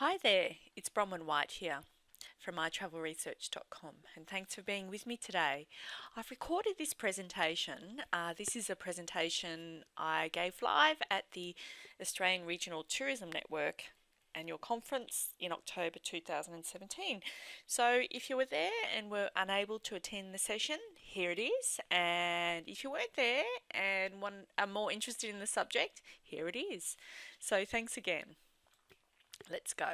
Hi there, it's Bronwyn White here from MyTravelResearch.com, and thanks for being with me today. I've recorded this presentation. This is a presentation I gave live at the Australian Regional Tourism Network annual conference in October 2017. So if you were there and were unable to attend the session, here it is. And if you weren't there and are more interested in the subject, here it is. So thanks again. Let's go.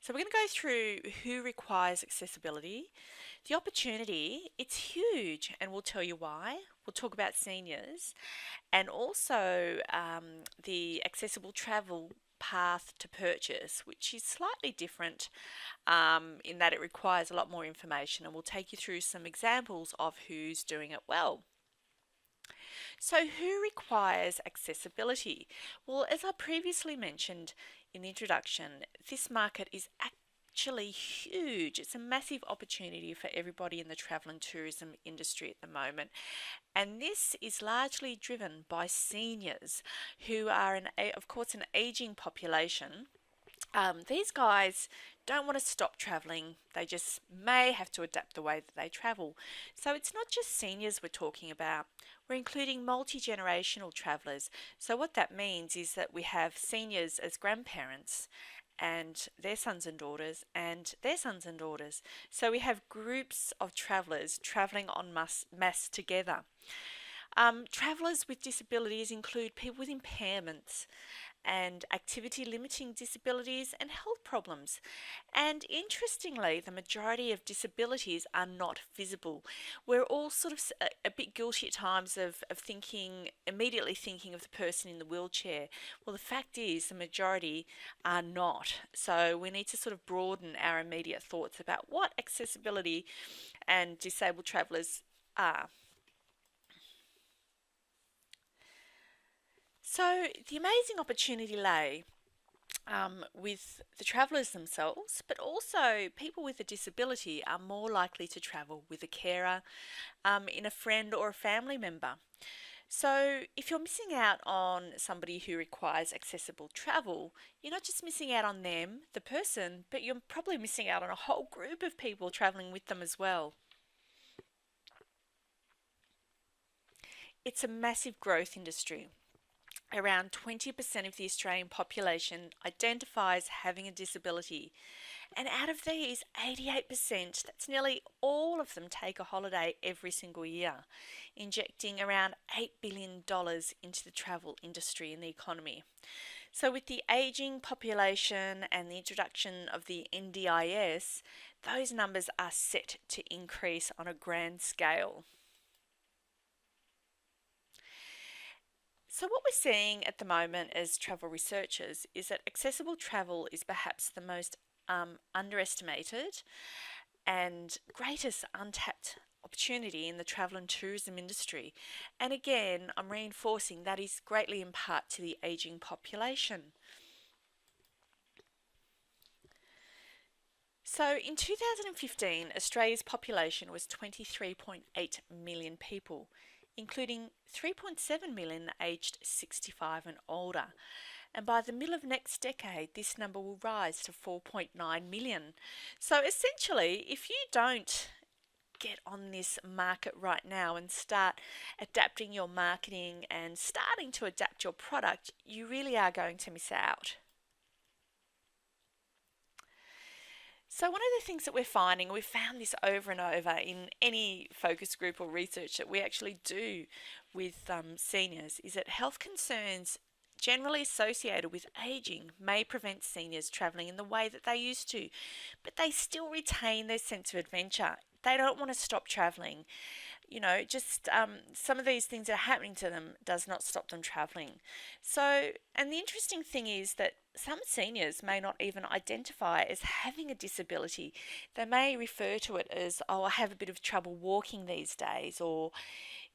So we're going to go through who requires accessibility. The opportunity, it's huge, and we'll tell you why. We'll talk about seniors and also the accessible travel path to purchase, which is slightly different in that it requires a lot more information, and we'll take you through some examples of who's doing it well. So who requires accessibility? Well, as I previously mentioned in the introduction, this market is actually huge. It's a massive opportunity for everybody in the travel and tourism industry at the moment. And this is largely driven by seniors who are, of course, an aging population. These guys don't want to stop travelling. They just may have to adapt the way that they travel. So it's not just seniors we're talking about. We're including multi-generational travellers. So what that means is that we have seniors as grandparents and their sons and daughters and their sons and daughters. So we have groups of travellers travelling en masse together. Travellers with disabilities include people with impairments and activity limiting disabilities and health problems. And interestingly, the majority of disabilities are not visible. We're all sort of a bit guilty at times of immediately thinking of the person in the wheelchair. Well, the fact is the majority are not. So we need to sort of broaden our immediate thoughts about what accessibility and disabled travellers are. So the amazing opportunity lay with the travellers themselves, but also people with a disability are more likely to travel with a carer, in a friend or a family member. So if you're missing out on somebody who requires accessible travel, you're not just missing out on them, the person, but you're probably missing out on a whole group of people travelling with them as well. It's a massive growth industry. Around 20% of the Australian population identifies having a disability, and out of these, 88%, that's nearly all of them, take a holiday every single year, injecting around $8 billion into the travel industry and the economy. So with the ageing population and the introduction of the NDIS, those numbers are set to increase on a grand scale. So what we're seeing at the moment as travel researchers is that accessible travel is perhaps the most underestimated and greatest untapped opportunity in the travel and tourism industry. And again, I'm reinforcing that is greatly in part to the ageing population. So in 2015, Australia's population was 23.8 million people, including 3.7 million aged 65 and older. And by the middle of next decade, this number will rise to 4.9 million. So essentially, if you don't get on this market right now and start adapting your marketing and starting to adapt your product, you really are going to miss out. So one of the things that we're finding, we've found this over and over in any focus group or research that we actually do with seniors, is that health concerns generally associated with aging may prevent seniors travelling in the way that they used to, but they still retain their sense of adventure. They don't want to stop travelling. You know, just some of these things that are happening to them does not stop them travelling. So, and the interesting thing is that some seniors may not even identify as having a disability. They may refer to it as, oh, I have a bit of trouble walking these days, or,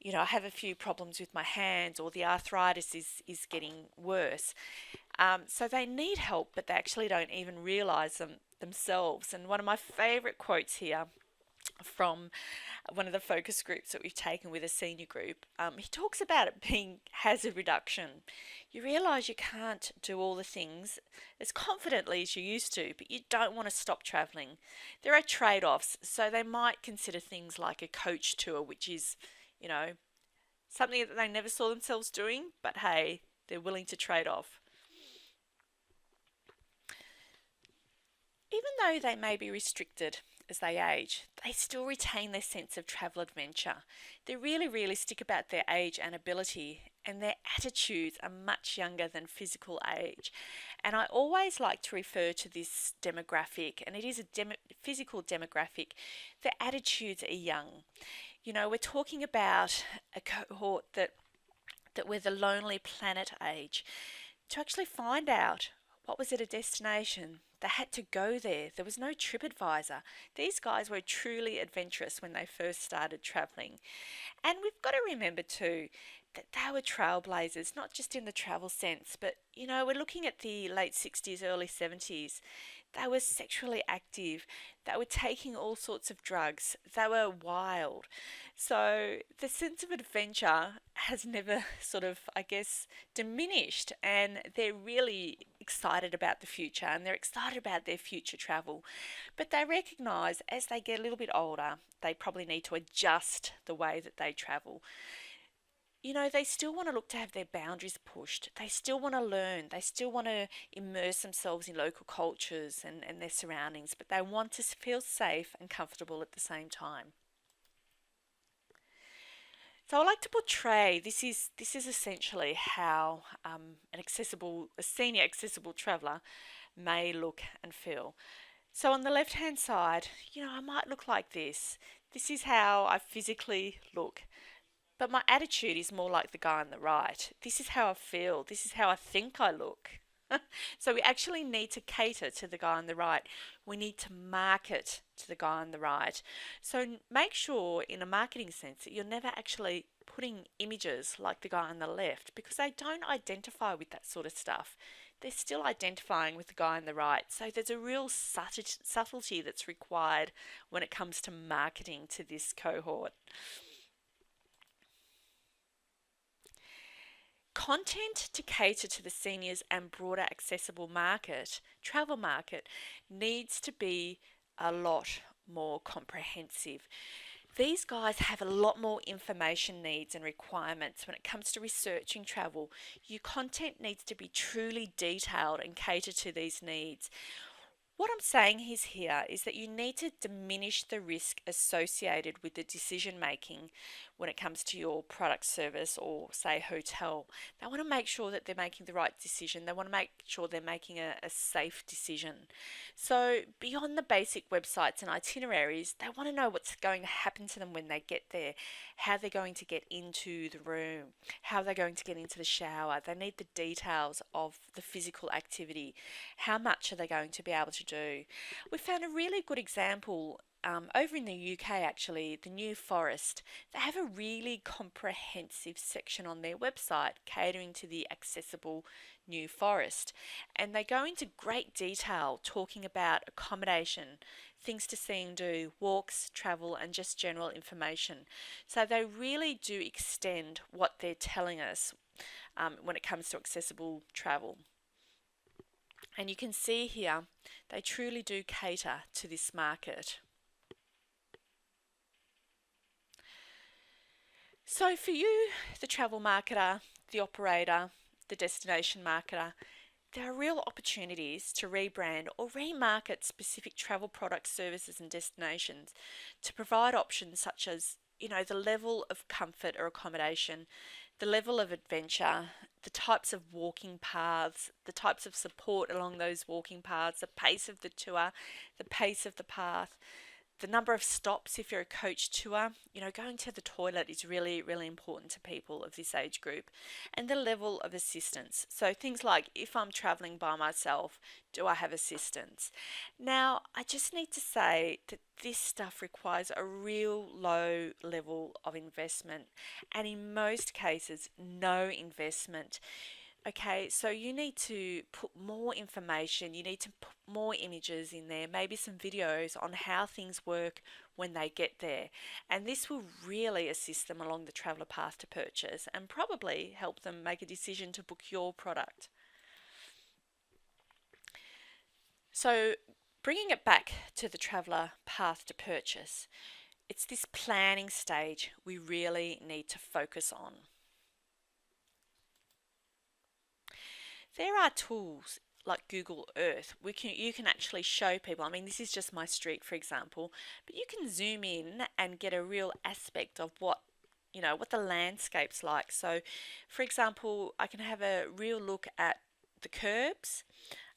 you know, I have a few problems with my hands, or the arthritis is getting worse. So they need help, but they actually don't even realise them themselves. And one of my favourite quotes here from one of the focus groups that we've taken with a senior group. He talks about it being hazard reduction. You realise you can't do all the things as confidently as you used to, but you don't want to stop travelling. There are trade-offs, so they might consider things like a coach tour, which is, you know, something that they never saw themselves doing, but hey, they're willing to trade off. Even though they may be restricted as they age, they still retain their sense of travel adventure. They're really realistic about their age and ability, and their attitudes are much younger than physical age. And I always like to refer to this demographic, and it is a physical demographic. Their attitudes are young. You know, we're talking about a cohort that were the lonely planet age. To actually find out what was at a destination, they had to go there. There was no TripAdvisor. These guys were truly adventurous when they first started travelling. And we've got to remember too that they were trailblazers, not just in the travel sense, but you know, we're looking at the late 60s, early 70s. They were sexually active. They were taking all sorts of drugs. They were wild. So the sense of adventure has never sort of, I guess, diminished. And they're really excited about the future and they're excited about their future travel. But they recognise as they get a little bit older, they probably need to adjust the way that they travel. You know, they still want to look to have their boundaries pushed. They still want to learn. They still want to immerse themselves in local cultures and their surroundings, but they want to feel safe and comfortable at the same time. So I like to portray this is essentially how a senior accessible traveller may look and feel. So on the left hand side, you know, I might look like this. This is how I physically look. But my attitude is more like the guy on the right. This is how I feel. This is how I think I look. So we actually need to cater to the guy on the right. We need to market to the guy on the right. So make sure in a marketing sense that you're never actually putting images like the guy on the left because they don't identify with that sort of stuff. They're still identifying with the guy on the right. So there's a real subtlety that's required when it comes to marketing to this cohort. Content to cater to the seniors and broader accessible travel market, needs to be a lot more comprehensive. These guys have a lot more information needs and requirements when it comes to researching travel. Your content needs to be truly detailed and cater to these needs. What I'm saying here is that you need to diminish the risk associated with the decision making when it comes to your product, service, or say hotel. They want to make sure that they're making the right decision. They want to make sure they're making a safe decision. So beyond the basic websites and itineraries, they want to know what's going to happen to them when they get there, how they're going to get into the room, how they're going to get into the shower. They need the details of the physical activity. How much are they going to be able to do? We found a really good example over in the UK, actually, the New Forest. They have a really comprehensive section on their website catering to the accessible New Forest. And they go into great detail talking about accommodation, things to see and do, walks, travel, and just general information. So they really do extend what they're telling us when it comes to accessible travel. And you can see here, they truly do cater to this market. So for you, the travel marketer, the operator, the destination marketer, there are real opportunities to rebrand or remarket specific travel products, services and destinations to provide options such as, you know, the level of comfort or accommodation, the level of adventure, the types of walking paths, the types of support along those walking paths, the pace of the tour, the pace of the path, the number of stops if you're a coach tour. You know, going to the toilet is really, really important to people of this age group. And the level of assistance. So things like, if I'm traveling by myself, do I have assistance? Now, I just need to say that this stuff requires a real low level of investment, and in most cases, no investment. Okay, so you need to put more information, you need to put more images in there, maybe some videos on how things work when they get there. And this will really assist them along the traveller path to purchase and probably help them make a decision to book your product. So, bringing it back to the traveller path to purchase, it's this planning stage we really need to focus on. There are tools like Google Earth. You can actually show people. I mean, this is just my street, for example, but you can zoom in and get a real aspect of what the landscape's like. So, for example, I can have a real look at the curbs,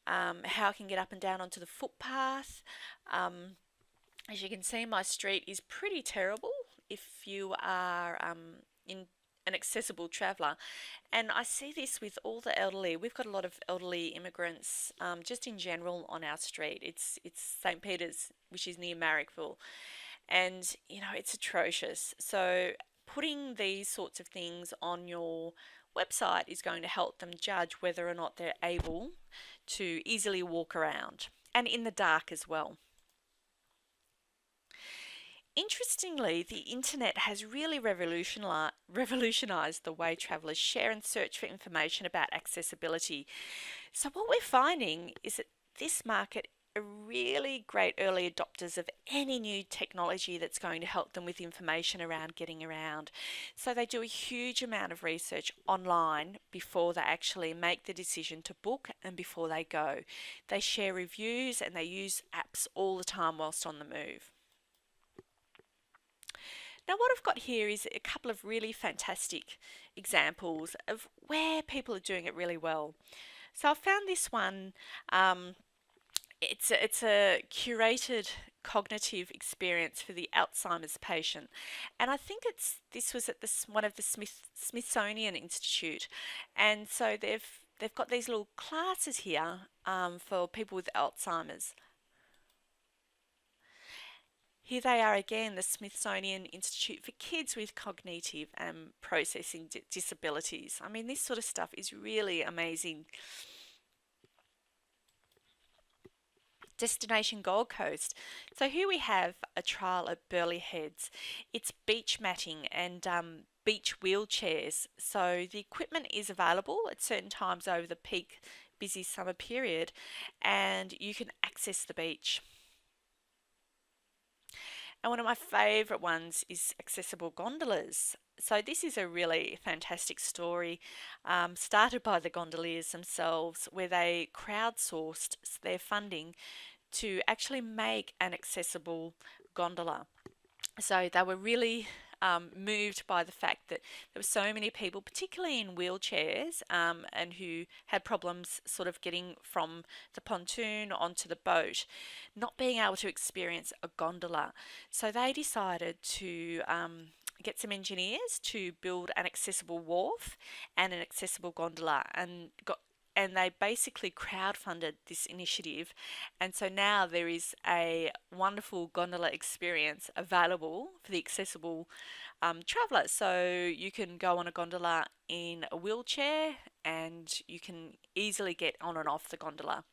how I can get up and down onto the footpath. Um, as you can see, my street is pretty terrible if you are in an accessible traveller. And I see this with all the elderly. We've got a lot of elderly immigrants just in general on our street. It's St. Peter's, which is near Marrickville. And, it's atrocious. So putting these sorts of things on your website is going to help them judge whether or not they're able to easily walk around and in the dark as well. Interestingly, the internet has really revolutionized the way travellers share and search for information about accessibility. So, what we're finding is that this market are really great early adopters of any new technology that's going to help them with information around getting around. So, they do a huge amount of research online before they actually make the decision to book and before they go. They share reviews and they use apps all the time whilst on the move. Now, what I've got here is a couple of really fantastic examples of where people are doing it really well. So I found this one. It's a curated cognitive experience for the Alzheimer's patient, and I think this was at one of the Smithsonian Institute, and so they've got these little classes here for people with Alzheimer's. Here they are again, the Smithsonian Institute for Kids with Cognitive and Processing Disabilities. I mean, this sort of stuff is really amazing. Destination Gold Coast. So here we have a trial at Burleigh Heads. It's beach matting and beach wheelchairs. So the equipment is available at certain times over the peak busy summer period, and you can access the beach. And one of my favourite ones is accessible gondolas. So this is a really fantastic story, started by the gondoliers themselves, where they crowdsourced their funding to actually make an accessible gondola. So they were really moved by the fact that there were so many people, particularly in wheelchairs, and who had problems sort of getting from the pontoon onto the boat, not being able to experience a gondola. So they decided to get some engineers to build an accessible wharf and an accessible gondola, and they basically crowdfunded this initiative, and so now there is a wonderful gondola experience available for the accessible traveller. So you can go on a gondola in a wheelchair and you can easily get on and off the gondola.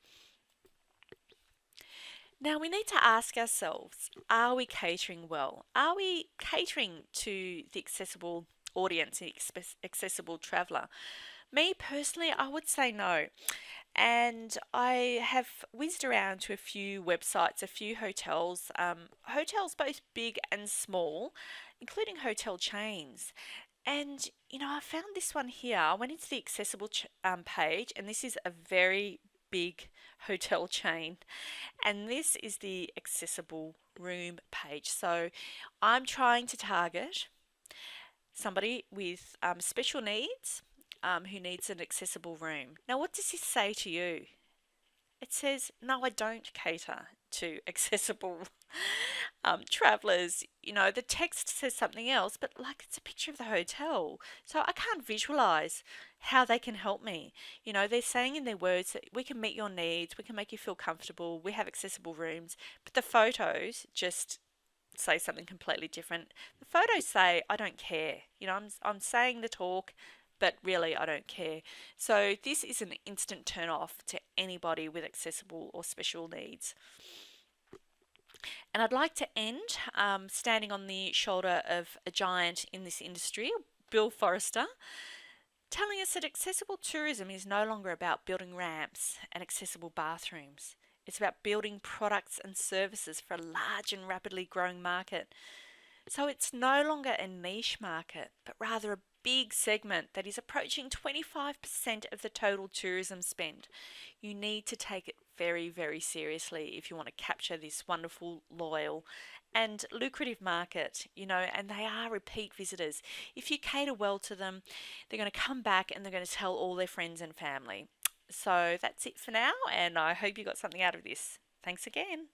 Now we need to ask ourselves, are we catering well? Are we catering to the accessible audience, the accessible traveller? Me personally, I would say no. And I have whizzed around to a few websites, a few hotels, hotels both big and small, including hotel chains. And, I found this one here. I went into the accessible page, and this is a very big hotel chain. And this is the accessible room page. So I'm trying to target somebody with special needs who needs an accessible room. Now, what does this say to you? It says, no, I don't cater to accessible travellers. The text says something else, but it's a picture of the hotel. So I can't visualise how they can help me. They're saying in their words that we can meet your needs, we can make you feel comfortable, we have accessible rooms, but the photos just say something completely different. The photos say, I don't care. I'm saying the talk, but really I don't care. So this is an instant turn off to anybody with accessible or special needs. And I'd like to end standing on the shoulder of a giant in this industry, Bill Forrester, telling us that accessible tourism is no longer about building ramps and accessible bathrooms. It's about building products and services for a large and rapidly growing market. So it's no longer a niche market, but rather a big segment that is approaching 25% of the total tourism spend. You need to take it very, very seriously if you want to capture this wonderful, loyal and lucrative market, and they are repeat visitors. If you cater well to them, they're going to come back and they're going to tell all their friends and family. So that's it for now, and I hope you got something out of this. Thanks again.